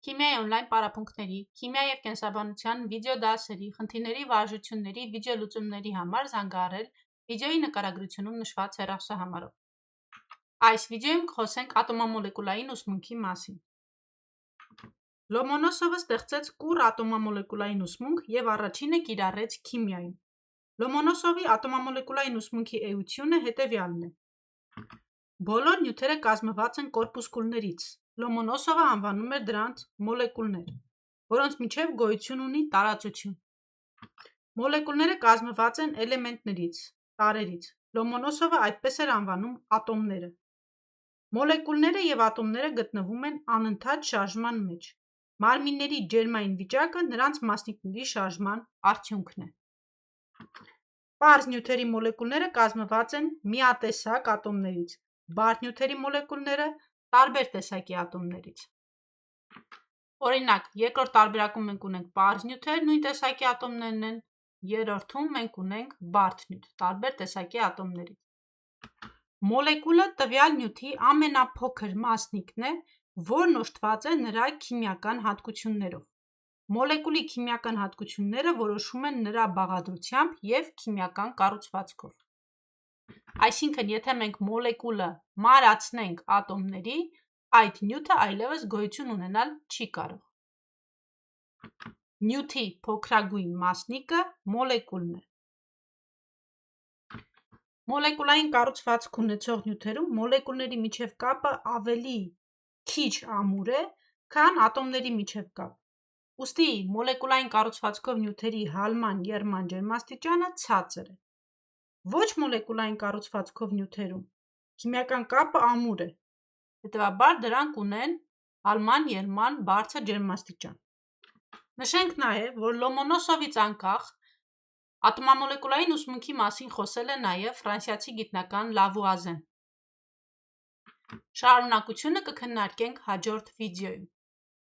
Քիմիայի օնլայն պարապմունքների, քիմիա և կենսաբանության վիդեոդասերի, խնդիրների վարժությունների վիդեոլուծումների համար զանգահարել վիդեոյի նկարագրությունում նշված հեռախոսահամարով։ Այս վիդեոյում կխոսենք ատոմամոլեկուլային ուսմունքի մասին։ Լոմոնոսովը ստեղծեց կուռ ատոմամոլեկուլային ուսմունք և առաջինը կիրառեց քիմիայում։ Լոմոնոսովի ատոմամոլեկուլային ուսմունքի էությունը հետևյալն է։ Բոլոր նյութերը կազմված են կորպուսկուլներից։ Լոմոնոսովը անվանում էր դրանց մոլեկուլներ, որոնց միջև գոյություն ունի տարածություն։ Մոլեկուլները կազմված են էլեմենտներից, տարրերից։ Լոմոնոսովը այդպես էր անվանում ատոմները։ Մոլեկուլները և ատոմները գտնվում են անընդհատ շարժման մեջ։ Մարմինների ջերմային վիճակը նրանց մասնիկների շարժման արդյունքն է։ Պարզ նյութերի մոլեկուլները կազմված են միատեսակ ատոմներից, բարդ նյութերի մոլեկուլները տարբեր տեսակի ատոմներից։ Օրինակ, երկրորդ տարբերակում մենք ունենք պարզ նյութեր, նույն տեսակի ատոմներն են, երրորդում մենք ունենք բարդ նյութ, տարբեր տեսակի ատոմներից։ Մոլեկուլը տվյալ նյութի ամենափոքր մասնիկն է, որն օժտված է նրա քիմիական հատկություններով։ Մոլեկուլի քիմիական հատկությունները որոշվում են նրա բաղադրությամբ և քիմիական կառուցվածքով։ Այսինքն, եթե մենք մոլեկուլը մարացնենք ատոմների, այդ նյութը այլևս գոյություն ունենալ չի կարող։ Նյութի փոքրագույն մասնիկը մոլեկուլն է։ Մոլեկուլային կառուցվածք ունեցող նյութերում մոլեկուլների միջև կապը ավելի քիչ ամուր է, քան ատոմների միջև կապը։ Ուստի մոլեկուլային կառուցվածքով նյութերի հալման-եռման ջերմաստիճանը ցածր է։ Ոչ մոլեկուլային կառուցվածքով նյութերում քիմիական կապը ամուր է, հետևաբար դրանք ունեն հալման-եռման բարձր ջերմաստիճան։ Նշենք նաև, որ Լոմոնոսովից անկախ ատոմամոլեկուլային ուսմունքի մասին խոսել է նաև ֆրանսիացի գիտնական Լավուազեն։ Շարունակությունը կքննարկենք հաջորդ վիդեոյում։